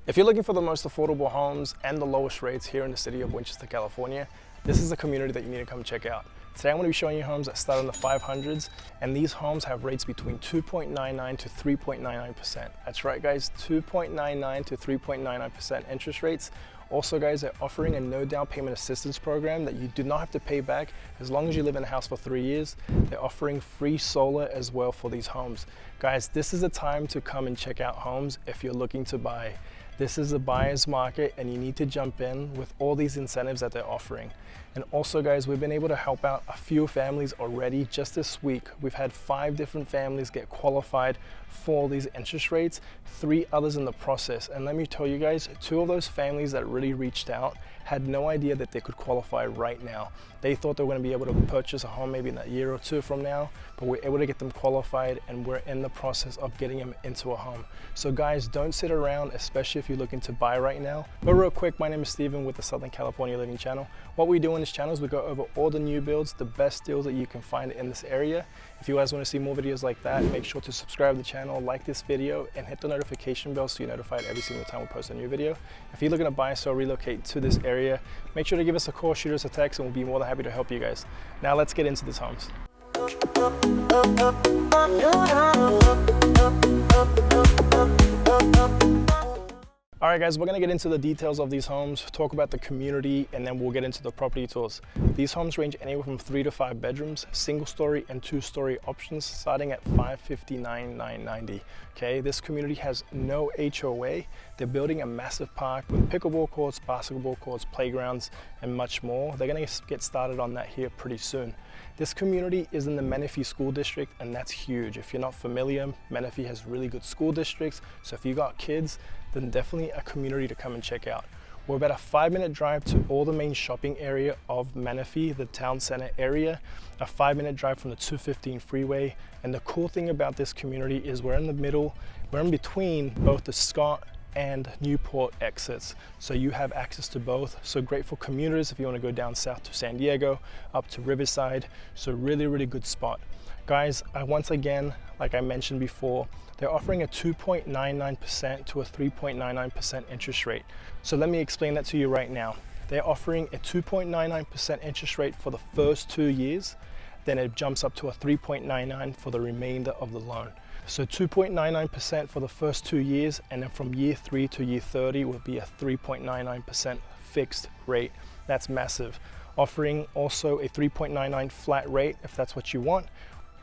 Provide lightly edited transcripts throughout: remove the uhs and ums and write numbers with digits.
If you're looking for the most affordable homes and the lowest rates here in the city of Winchester, California, this is a community that you need to come check out. Today I'm going to be showing you homes that start in the 500s, and these homes have rates between 2.99 to 3.99%. That's right guys, 2.99 to 3.99% interest rates. Also guys, they're offering a no down payment assistance program that you do not have to pay back as long as you live in a house for 3 years. They're offering free solar as well for these homes. Guys, this is the time to come and check out homes if you're looking to buy. This is a buyer's market and you need to jump in with all these incentives that they're offering. And also guys, we've been able to help out a few families already. Just this week, we've had 5 different families get qualified for these interest rates, 3 others in the process. And let me tell you guys, 2 of those families that really reached out had no idea that they could qualify right now. They thought they were going to be able to purchase a home maybe in a year or 2 from now, but we're able to get them qualified and we're in the process of getting them into a home. So guys, don't sit around, especially if you're looking to buy right now. But real quick, my name is Steven with the Southern California Living Channel. What we do on this channel is we go over all the new builds, the best deals that you can find in this area. If you guys want to see more videos like that, make sure to subscribe to the channel, like this video, and hit the notification bell so you're notified every single time we post a new video. If you're looking to buy, sell, relocate to this area, make sure to give us a call, shoot us a text, and we'll be more than happy to help you guys. Now let's get into these homes. All right guys, we're gonna get into the details of these homes, talk about the community, and then we'll get into the property tours. These homes range anywhere from 3 to 5 bedrooms, single story and 2-story options, starting at $559,990. Okay, this community has no HOA. They're building a massive park with pickleball courts, basketball courts, playgrounds, and much more. They're gonna get started on that here pretty soon. This community is in the Menifee school district, and that's huge. If you're not familiar, Menifee has really good school districts. So if you got kids, then definitely a community to come and check out. We're about a 5-minute drive to all the main shopping area of Menifee, the town center area, a 5-minute drive from the 215 freeway. And the cool thing about this community is we're in the middle, we're in between both the Scott and Newport exits. So you have access to both. So great for commuters if you want to go down south to San Diego, up to Riverside. So really, really good spot. Guys, once again, like I mentioned before, they're offering a 2.99% to a 3.99% interest rate. So let me explain that to you right now. They're offering a 2.99% interest rate for the first 2 years, then it jumps up to a 3.99 for the remainder of the loan. So 2.99% for the first 2 years, and then from year 3 to year 30 will be a 3.99% fixed rate. That's massive. Offering also a 3.99 flat rate if that's what you want.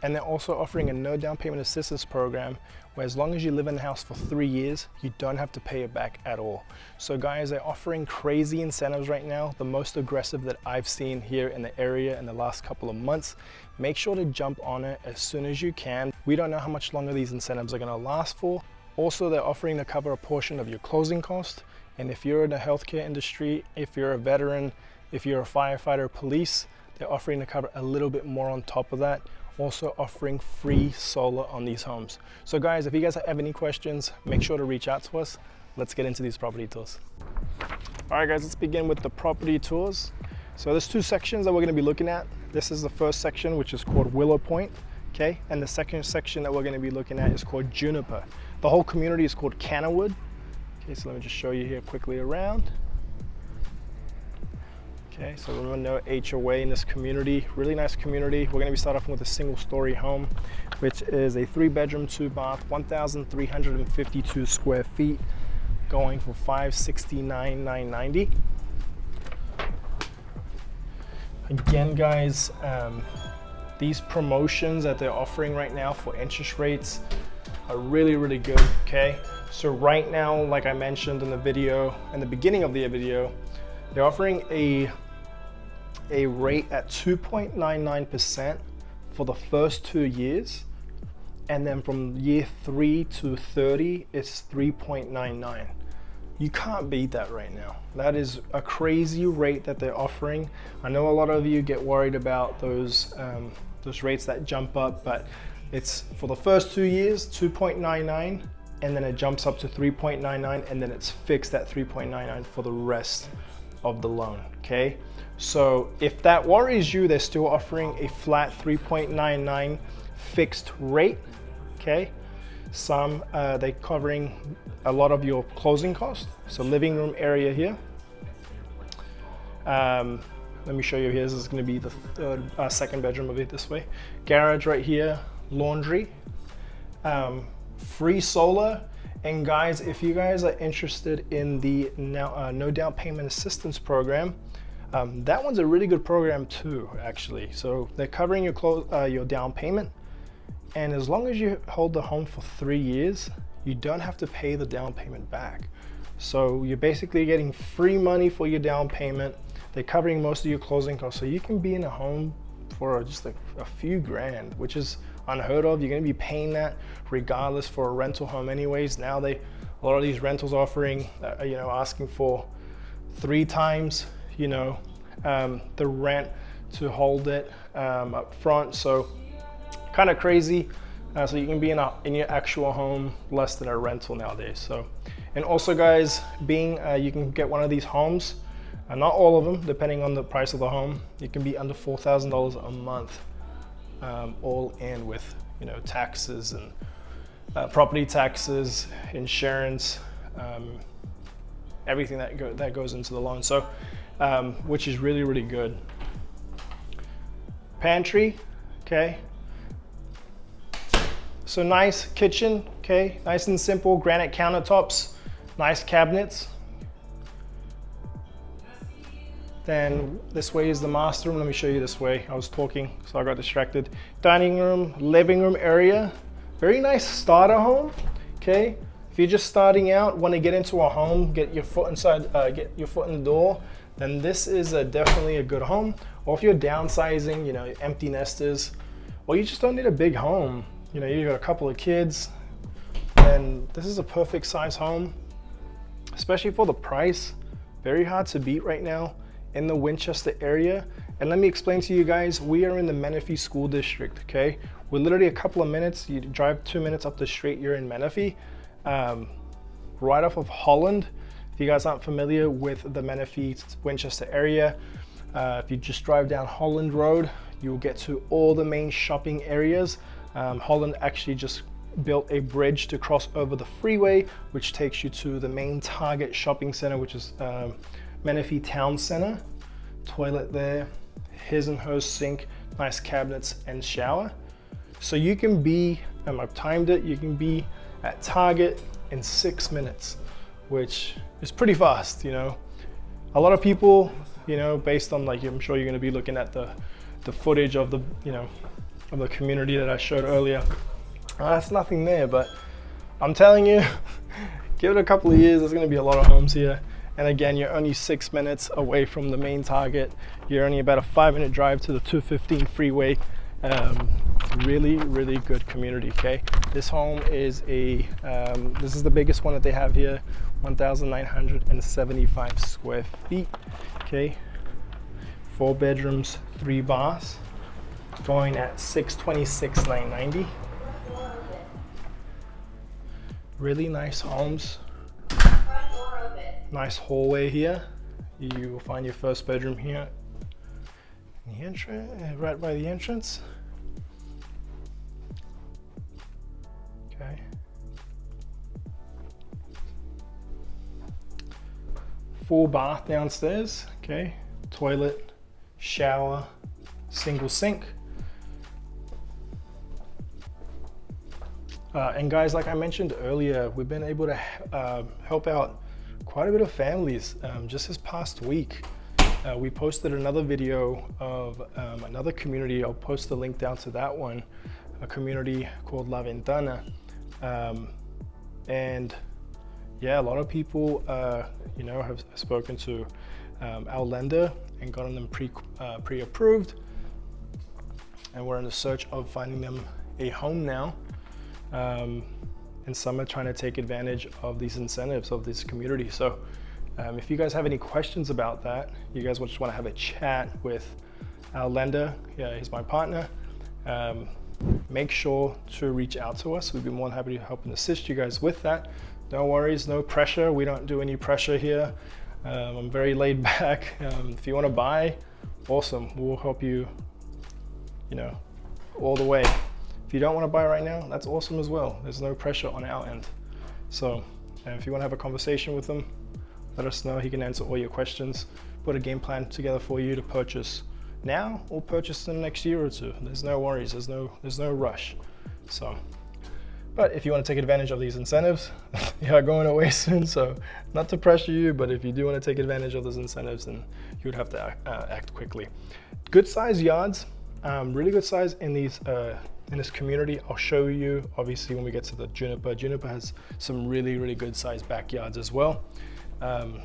And they're also offering a no down payment assistance program where as long as you live in the house for 3 years, you don't have to pay it back at all. So guys, they're offering crazy incentives right now, the most aggressive that I've seen here in the area in the last couple of months. Make sure to jump on it as soon as you can. We don't know how much longer these incentives are gonna last for. Also, they're offering to cover a portion of your closing cost. And if you're in the healthcare industry, if you're a veteran, if you're a firefighter, police, they're offering to cover a little bit more on top of that. Also offering free solar on these homes. So guys, if you guys have any questions, make sure to reach out to us. Let's get into these property tours. All right guys, let's begin with the property tours. So there's 2 sections that we're gonna be looking at. This is the first section, which is called Willow Pointe, okay? And the second section that we're gonna be looking at is called Juniper. The whole community is called Canterwood. Okay, so let me just show you here quickly around. Okay, so remember, no HOA in this community. Really nice community. We're gonna be starting off with a single story home, which is a 3-bedroom, 2-bath, 1,352 square feet, going for $569,990. Again, guys, these promotions that they're offering right now for interest rates are really, really good, okay? So right now, like I mentioned in the video, in the beginning of the video, they're offering a rate at 2.99% for the first 2 years. And then from year 3 to 30, it's 3.99. You can't beat that right now. That is a crazy rate that they're offering. I know a lot of you get worried about those rates that jump up, but it's for the first 2 years, 2.99, and then it jumps up to 3.99, and then it's fixed at 3.99 for the rest of the loan, okay? So if that worries you, they're still offering a flat 3.99 fixed rate, okay? Some they're covering a lot of your closing costs. So living room area here. Let me show you here. This is going to be the second bedroom of it this way. Garage right here, laundry, free solar. And guys, if you guys are interested in the no down payment assistance program, that one's a really good program too, actually. So they're covering your down payment, and as long as you hold the home for 3 years, you don't have to pay the down payment back. So you're basically getting free money for your down payment. They're covering most of your closing costs, so you can be in a home for just like a few grand, which is unheard of. You're going to be paying that regardless for a rental home anyways. Now a lot of these rentals offering asking for 3 times the rent to hold it up front. So kind of crazy. So you can be in your actual home less than a rental nowadays. So, and also guys, you can get one of these homes, not all of them, depending on the price of the home. You can be under $4,000 a month, all in with taxes and property taxes, insurance, everything that goes into the loan. So, which is really, really good. Pantry, okay. So nice kitchen, okay, nice and simple, granite countertops, nice cabinets. Then this way is the master room. Let me show you this way. I was talking, so I got distracted. Dining room, living room area. Very nice starter home, okay? If you're just starting out, want to get into a home, get your foot inside, get your foot in the door, then this is definitely a good home. Or if you're downsizing, empty nesters, or you just don't need a big home, you got a couple of kids, then this is a perfect size home, especially for the price. Very hard to beat right now in the Winchester area. And let me explain to you guys, we are in the Menifee school district, okay? We're literally a couple of minutes, you drive 2 minutes up the street, you're in Menifee, right off of Holland. If you guys aren't familiar with the Menifee Winchester area, if you just drive down Holland Road, you'll get to all the main shopping areas. Holland actually just built a bridge to cross over the freeway, which takes you to the main Target shopping center, which is Menifee Town Center. Toilet there, his and hers sink, nice cabinets and shower. So you can be, I've timed it, you can be at Target in 6 minutes, which is pretty fast, A lot of people, based on I'm sure you're gonna be looking at the footage of the, of the community that I showed earlier. That's nothing there, but I'm telling you, give it a couple of years, there's gonna be a lot of homes here. And again, you're only 6 minutes away from the main Target. You're only about a 5-minute drive to the 215 freeway. Really, really good community, okay? This home is this is the biggest one that they have here, 1,975 square feet, okay? 4 bedrooms, 3 baths, going at $626,990. Really nice homes. Nice hallway here. You will find your first bedroom here. The entrance, right by the entrance. Okay. Full bath downstairs. Okay. Toilet, shower, single sink. And guys, like I mentioned earlier, we've been able to help out quite a bit of families. Just this past week, we posted another video of another community. I'll post the link down to that one, a community called La Ventana. And yeah, a lot of people, have spoken to our lender and gotten them pre-approved. And we're in the search of finding them a home now. And some are trying to take advantage of these incentives of this community. So if you guys have any questions about that, you guys just want to have a chat with our lender, yeah, he's my partner, make sure to reach out to us. We'd be more than happy to help and assist you guys with that. No worries, no pressure. We don't do any pressure here. I'm very laid back. If you want to buy, awesome. We'll help you, all the way. If you don't want to buy right now, that's awesome as well. There's no pressure on our end. So if you want to have a conversation with them, let us know. He can answer all your questions, put a game plan together for you to purchase now or purchase in the next year or two. There's no worries, there's no rush. So, but if you want to take advantage of these incentives, they are going away soon. So not to pressure you, but if you do want to take advantage of those incentives, then you would have to act quickly. Good size yards, really good size in these in this community. I'll show you obviously when we get to the Juniper. Juniper has some really good sized backyards as well. Can't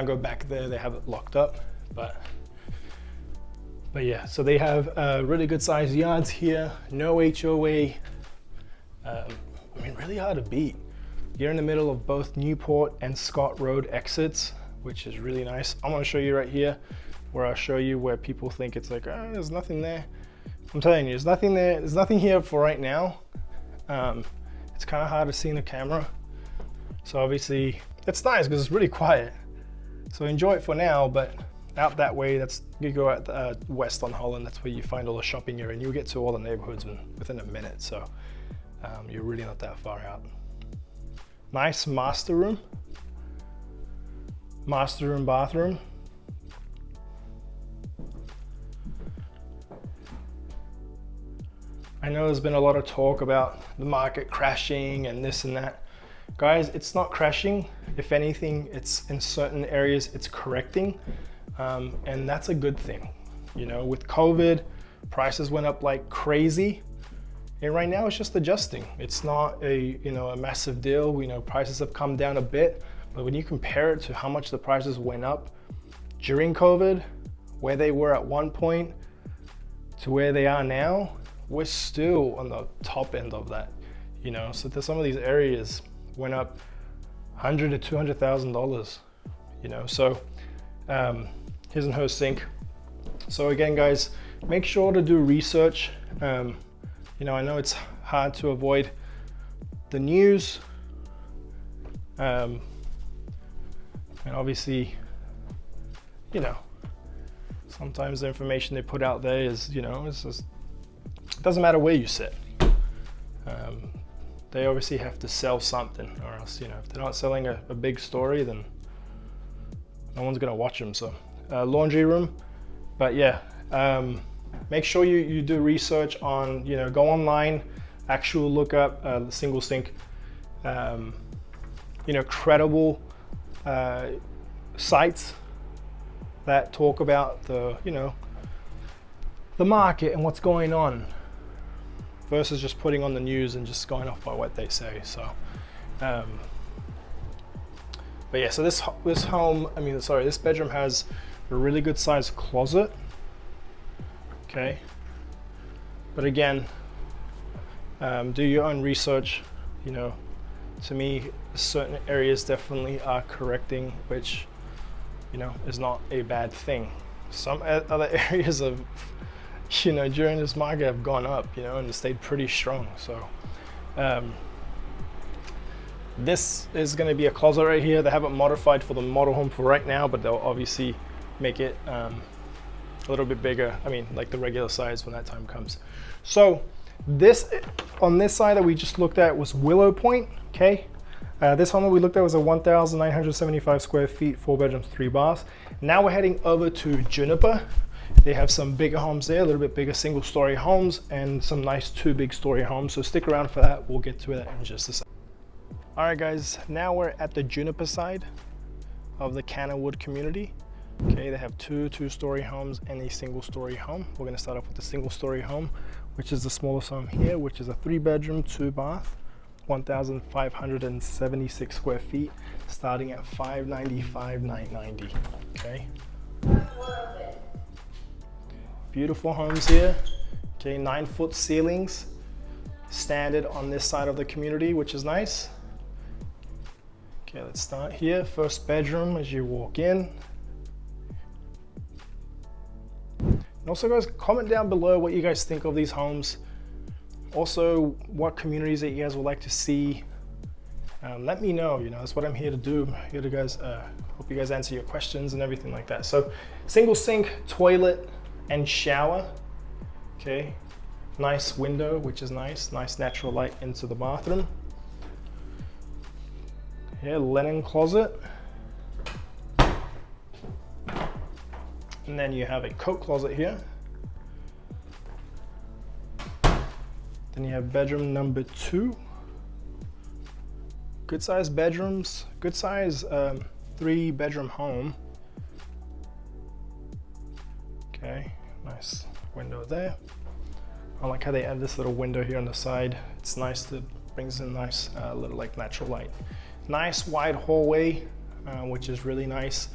go back there, they have it locked up, but yeah, so they have really good sized yards here, no HOA. I mean, really hard to beat. You're in the middle of both Newport and Scott Road exits, which is really nice. I'm gonna show you right here, where I'll show you where people think it's like, oh, there's nothing there. I'm telling you, there's nothing there. There's nothing here for right now. It's kind of hard to see in the camera. So obviously, it's nice because it's really quiet. So enjoy it for now, but out that way, you go out west on Holland, that's where you find all the shopping area, and you'll get to all the neighborhoods within a minute. So you're really not that far out. Nice master room, bathroom. I know there's been a lot of talk about the market crashing and this and that. Guys, it's not crashing. If anything, it's in certain areas, it's correcting. And that's a good thing. You know, with COVID, prices went up like crazy. And right now it's just adjusting. It's not a massive deal. We know prices have come down a bit, but when you compare it to how much the prices went up during COVID, where they were at one point to where they are now, we're still on the top end of that, you know. So some of these areas went up $100,000 to $200,000, you know. So here's an hose sink. So again, guys, make sure to do research. You know, I know it's hard to avoid the news, and obviously, you know, sometimes the information they put out there is, you know, it's just, it doesn't matter where you sit. They obviously have to sell something, or else, you know, if they're not selling a big story, then no one's gonna watch them. So laundry room, but yeah, make sure you do research on, you know, go online, actual look up the single sink, you know, credible sites that talk about the, you know, the market and what's going on, versus just putting on the news and just going off by what they say. So, but yeah, so this bedroom has a really good sized closet. Okay, but again, do your own research. You know, to me, certain areas definitely are correcting, which, you know, is not a bad thing. Some other areas of, you know, during this market have gone up, you know, and stayed pretty strong. So this is going to be a closet right here. They haven't modified for the model home for right now, but they'll obviously make it a little bit bigger. I mean, like the regular size when that time comes. So this, on this side that we just looked at, was Willow Pointe. Okay, this home that we looked at was a 1,975 square feet, 4 bedrooms, 3 baths. Now we're heading over to Juniper. They have some bigger homes there, a little bit bigger single story homes, and some nice 2 big story homes. So stick around for that. We'll get to that in just a second. All right, guys, now we're at the Juniper side of the Canterwood community. Okay, they have 2 2-story homes and a single story home. We're gonna start off with the single story home, which is the smallest home here, which is a 3 bedroom, 2 bath, 1,576 square feet, starting at $595,990. Okay. Beautiful homes here. Okay, 9-foot ceilings, standard on this side of the community, which is nice. Okay, let's start here. First bedroom as you walk in. And also, guys, comment down below what you guys think of these homes. Also, what communities that you guys would like to see. Let me know, you know, that's what I'm here to do. I'm here to guys, hope you guys answer your questions and everything like that. So, single sink, toilet, and shower. Okay, Nice window, which is nice. Nice natural light into the bathroom. Here, linen closet. And then you have a coat closet here. Then you have bedroom number 2. Good size bedrooms, good size 3-bedroom home. Okay, nice window there. I like how they add this little window here on the side. It's nice, it brings in nice little like natural light. Nice wide hallway, which is really nice.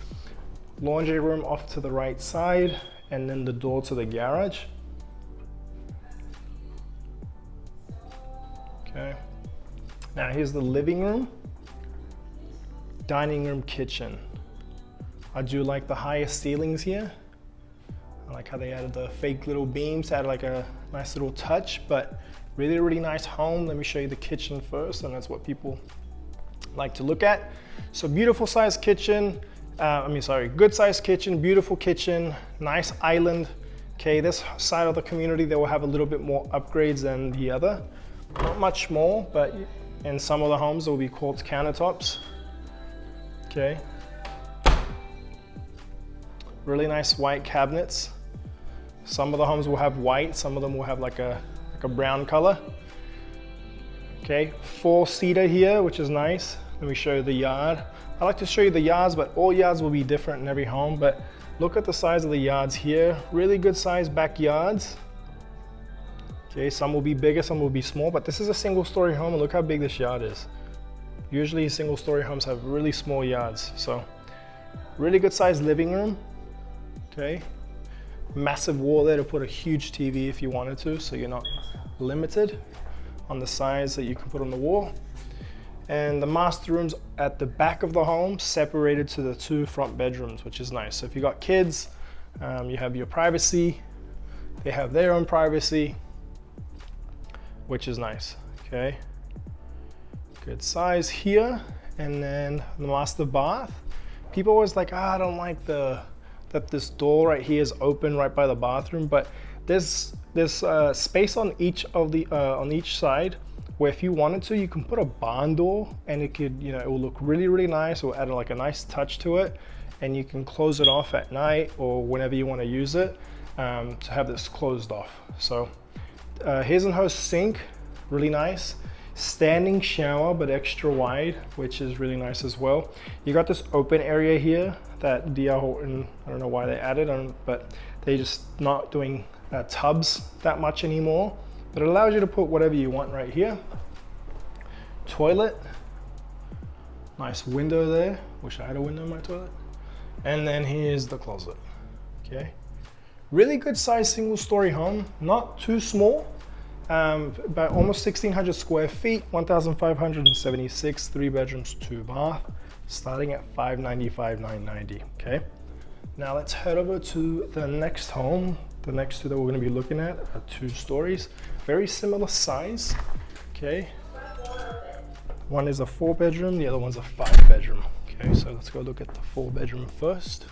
Laundry room off to the right side, and then the door to the garage. Okay. Now here's the living room, dining room, kitchen. I do like the higher ceilings here. I like how they added the fake little beams, added like a nice little touch, but really, really nice home. Let me show you the kitchen first, and that's what people like to look at. So beautiful size kitchen, good size kitchen, beautiful kitchen, nice island. Okay, this side of the community, they will have a little bit more upgrades than the other. Not much more, but in some of the homes, there will be quartz countertops. Okay. Really nice white cabinets. Some of the homes will have white, some of them will have like a brown color. Okay, 4-seater here, which is nice. Let me show you the yard. I like to show you the yards, but all yards will be different in every home. But look at the size of the yards here. Really good size backyards. Okay, some will be bigger, some will be small, but this is a single-story home, and look how big this yard is. Usually single-story homes have really small yards. So really good size living room. Okay, massive wall there to put a huge TV if you wanted to, so you're not limited on the size that you can put on the wall. And the master room's at the back of the home, separated to the 2 front bedrooms, which is nice. So if you got kids, you have your privacy, they have their own privacy, which is nice. Okay, good size here. And then the master bath. People always like, I don't like that this door right here is open right by the bathroom, but there's space on each of the on each side, where if you wanted to, you can put a barn door, and it could, it will look really, really nice. It will add like a nice touch to it, and you can close it off at night or whenever you want to use it, to have this closed off. So here's a host sink, really nice. Standing shower, but extra wide, which is really nice as well. You got this open area here that DR Horton, I don't know why they added on, but they just not doing tubs that much anymore. But it allows you to put whatever you want right here. Toilet, nice window there. Wish I had a window in my toilet. And then here's the closet. Okay, really good size single-story home, not too small. About almost 1,600 square feet, 1,576, 3 bedrooms, 2 bath, starting at $595,990. Okay, now let's head over to the next home. The next 2 that we're going to be looking at are 2 stories, very similar size. Okay, one is a 4-bedroom, the other one's a 5-bedroom. Okay, so let's go look at the 4-bedroom first.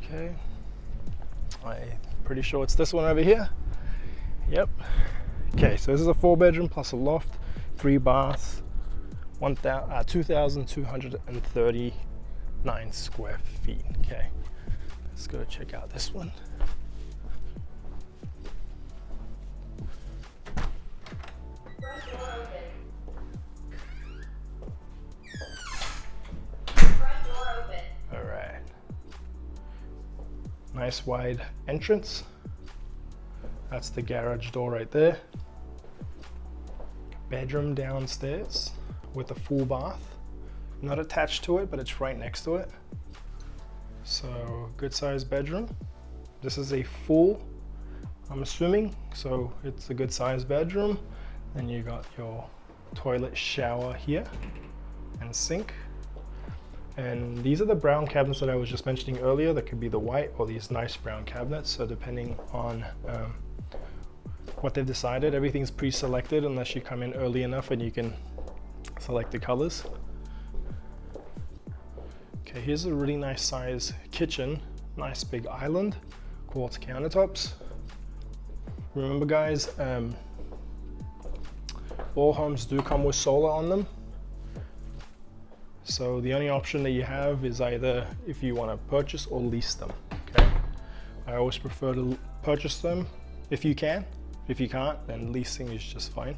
Okay, I'm pretty sure it's this one over here. Yep. Okay, so this is a 4-bedroom plus a loft, 3 baths, 2,239 square feet. Okay, let's go check out this one. All right. Nice wide entrance. That's the garage door right there. Bedroom downstairs with a full bath. Not attached to it, but it's right next to it. So good sized bedroom. This is a full, I'm assuming, so it's a good sized bedroom. Then you got your toilet, shower here, and sink. And these are the brown cabinets that I was just mentioning earlier. That could be the white or these nice brown cabinets. So depending on what they've decided, everything's pre-selected unless you come in early enough and you can select the colors. Okay, here's a really nice size kitchen. Nice big island. quartz countertops. Remember guys, all homes do come with solar on them. So the only option that you have is either if you want to purchase or lease them, okay? I always prefer to purchase them if you can. If you can't, then leasing is just fine.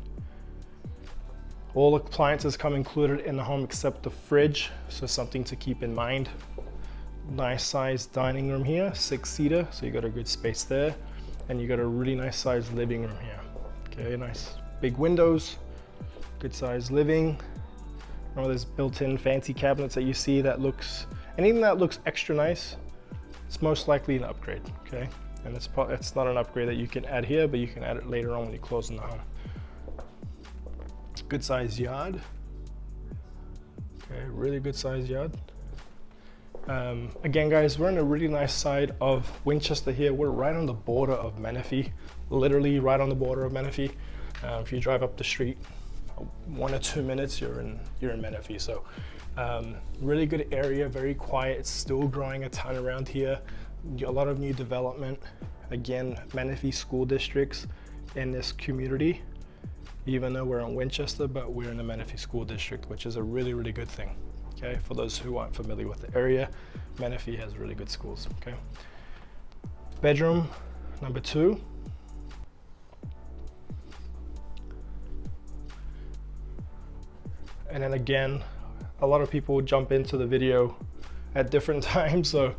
All appliances come included in the home except the fridge, so something to keep in mind. Nice sized dining room here, 6-seater, so you got a good space there. And you got a really nice sized living room here. Okay, nice big windows, good sized living. Remember those built-in fancy cabinets that you see that looks, anything that looks extra nice, it's most likely an upgrade, okay? And it's not an upgrade that you can add here, but you can add it later on when you close in the home. Good sized yard. Okay, really good sized yard. Again guys, we're on a really nice side of Winchester here. We're right on the border of Menifee, literally right on the border of Menifee. If you drive up the street 1 or 2 minutes, you're in Menifee. So really good area, very quiet. It's still growing a ton around here. A lot of new development. Again, Menifee school districts in this community, even though we're in Winchester, but we're in the Menifee school district, which is a really, really good thing. Okay, for those who aren't familiar with the area, Menifee has really good schools, okay? Bedroom number 2. And then again, a lot of people jump into the video at different times, so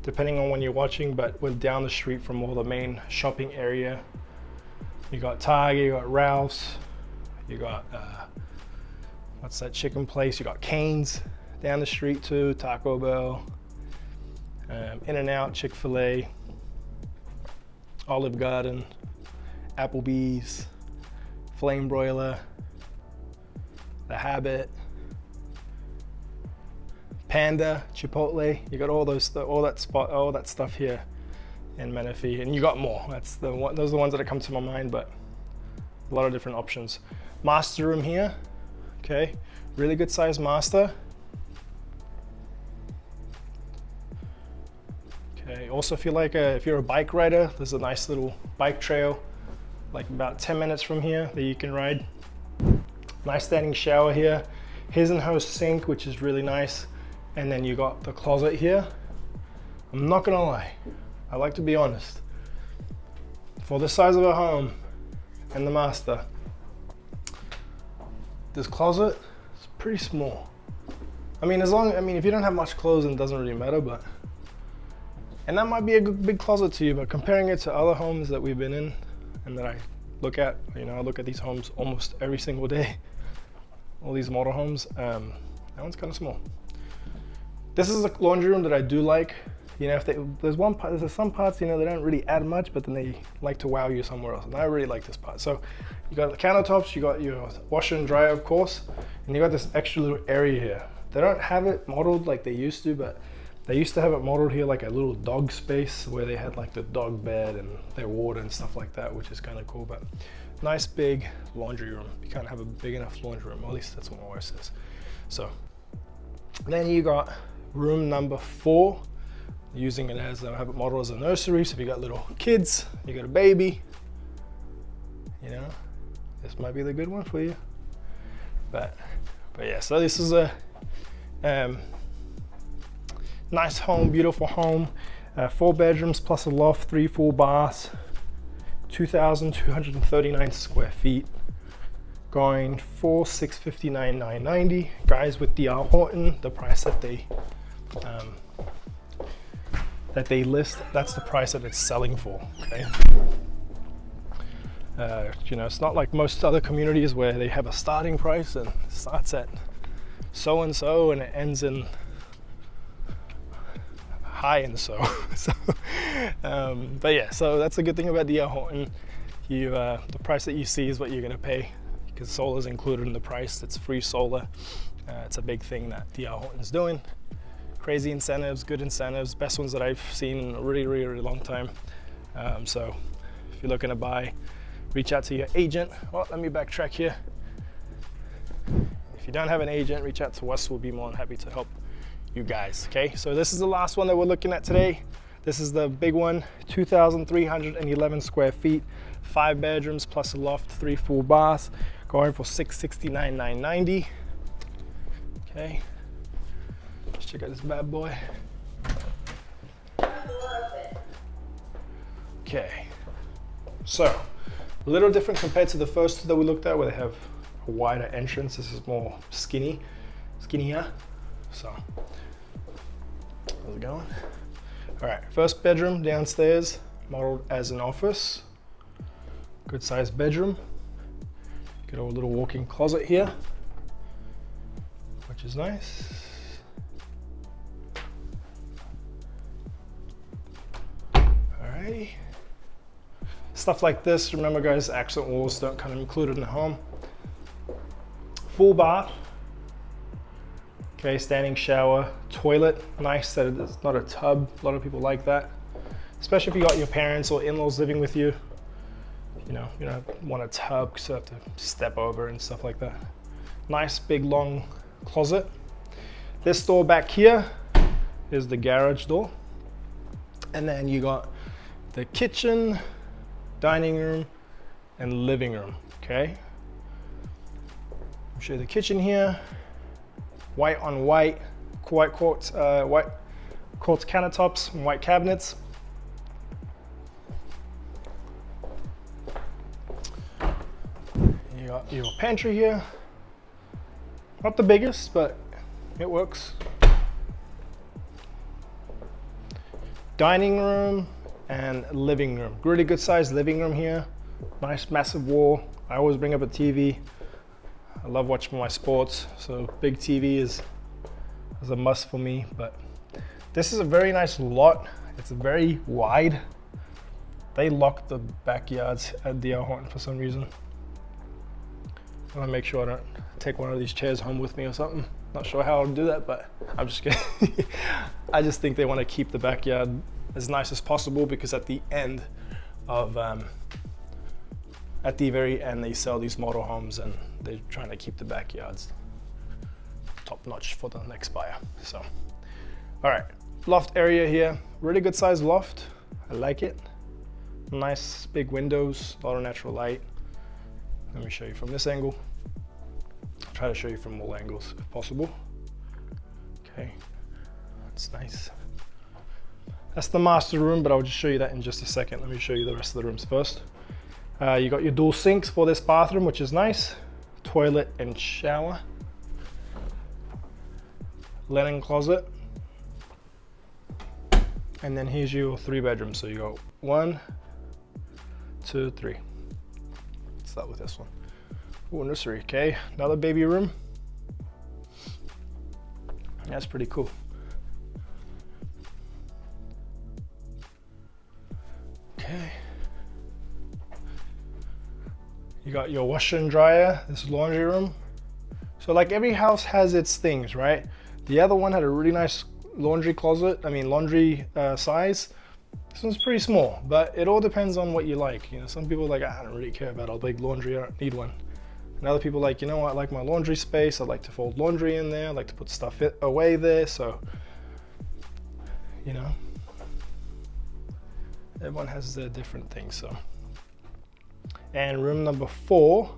depending on when you're watching, but we're down the street from all the main shopping area. You got Target, you got Ralph's, you got, what's that chicken place? You got Cane's down the street too, Taco Bell, In-N-Out, Chick-fil-A, Olive Garden, Applebee's, Flame Broiler, The Habit, Panda, Chipotle. You got all that stuff here in Menifee, and you got more. Those are the ones that come to my mind, but a lot of different options. Master room here, okay, really good size master. Okay, also if you're a bike rider, there's a nice little bike trail, like about 10 minutes from here that you can ride. Nice standing shower here. His and her sink, which is really nice. And then you got the closet here. I'm not gonna lie, I like to be honest. For the size of a home and the master, this closet is pretty small. I mean, if you don't have much clothes, then it doesn't really matter, but, and that might be a big closet to you, but comparing it to other homes that we've been in and that I look at, I look at these homes almost every single day, all these model homes, that one's kind of small. This is a laundry room that I do like. If there's some parts, they don't really add much, but then they like to wow you somewhere else. And I really like this part. So you got the countertops, you got your washer and dryer, of course, and you got this extra little area here. They don't have it modeled like they used to, but they used to have it modeled here like a little dog space where they had like the dog bed and their water and stuff like that, which is kind of cool. But nice big laundry room. You can't have a big enough laundry room, or at least that's what my wife says. So then you got room number 4, using it as, I have it modeled as a nursery. So if you got little kids, you got a baby, this might be the good one for you. But yeah, so this is a nice home, beautiful home, 4 bedrooms plus a loft, 3 full baths, 2,239 square feet, going for $659,990. Guys, with DR Horton, the price that they list, that's the price that it's selling for, okay? It's not like most other communities where they have a starting price and it starts at so-and-so and it ends in high and so. But yeah, so that's the good thing about DR Horton. The price that you see is what you're gonna pay, because solar is included in the price. It's free solar. It's a big thing that DR Horton's doing. Crazy incentives, good incentives, best ones that I've seen in a really, really, really long time. So if you're looking to buy, reach out to your agent. Well, let me backtrack here. If you don't have an agent, reach out to us. We'll be more than happy to help you guys, okay? So this is the last one that we're looking at today. This is the big one, 2,311 square feet, 5 bedrooms plus a loft, 3 full baths, going for $669,990. Okay, let's check out this bad boy. Okay, so a little different compared to the first two that we looked at, where they have a wider entrance. This is more skinnier. So, how's it going? All right, first bedroom downstairs, modeled as an office. Good sized bedroom. Got a little walk-in closet here, which is nice. Alrighty. Stuff like this, remember guys, accent walls don't kind of included in the home. Full bath. Okay, standing shower, toilet, nice that it's not a tub. A lot of people like that, especially if you got your parents or in-laws living with you. You know, you don't want a tub because you have to step over and stuff like that. Nice big long closet. This door back here is the garage door. And then you got the kitchen, dining room, and living room, okay? I'll show you the kitchen here. White on white, white quartz countertops and white cabinets. You got your pantry here. Not the biggest, but it works. Dining room and living room. Really good sized living room here. Nice massive wall. I always bring up a TV. I love watching my sports, so big TV is a must for me. But this is a very nice lot. It's very wide. They lock the backyards at DR Horton for some reason. I want to make sure I don't take one of these chairs home with me or something. Not sure how I'll do that, but I'm just kidding. I just think they want to keep the backyard as nice as possible, because at the end of at the very end, they sell these model homes and they're trying to keep the backyards top notch for the next buyer. So, all right, loft area here, really good sized loft. I like it. Nice big windows, a lot of natural light. Let me show you from this angle. I'll try to show you from all angles if possible. Okay, that's nice. That's the master room, but I'll just show you that in just a second. Let me show you the rest of the rooms first. You got your dual sinks for this bathroom, which is nice. Toilet and shower. Linen closet. And then here's your 3 bedrooms. So you got 1, 2, 3. Let's start with this one. Oh, nursery, okay. Another baby room. That's pretty cool. Okay. You got your washer and dryer. This is laundry room. So like every house has its things, right? The other one had a really nice laundry closet. I mean, laundry size. This one's pretty small, but it all depends on what you like. You know, some people are like, I don't really care about a big laundry. I don't need one. And other people are like, you know what? I like my laundry space. I like to fold laundry in there. I like to put stuff away there. So, you know, everyone has their different things. So. And room number 4,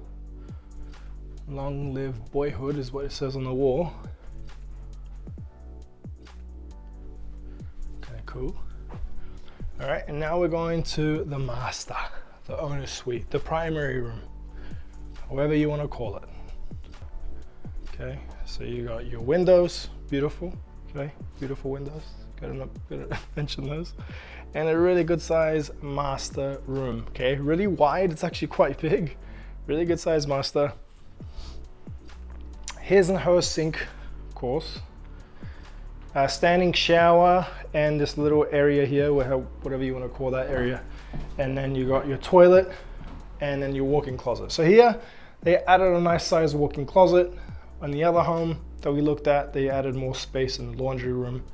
long live boyhood is what it says on the wall. Okay, cool. All right, and now we're going to the master, the owner's suite, the primary room, however you want to call it. Okay, so you got your windows, beautiful, okay, beautiful windows, gotta mention those. And a really good size master room, okay? Really wide, it's actually quite big. Really good size master. Here's NO HOA sink, of course. Standing shower and this little area here, whatever you want to call that area. And then you got your toilet and then your walk-in closet. So here, they added a nice size walk-in closet. On the other home that we looked at, they added more space in the laundry room.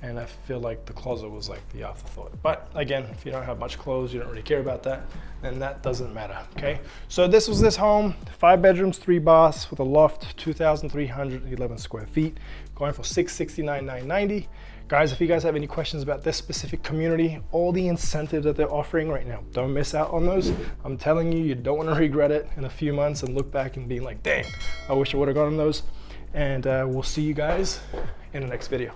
And I feel like the closet was like the afterthought. But again, if you don't have much clothes, you don't really care about that, then that doesn't matter, okay? So this was this home, 5 bedrooms, 3 baths with a loft, 2,311 square feet, going for $669,990. Guys, if you guys have any questions about this specific community, all the incentives that they're offering right now, don't miss out on those. I'm telling you, you don't want to regret it in a few months and look back and be like, dang, I wish I would have gotten those. And we'll see you guys in the next video.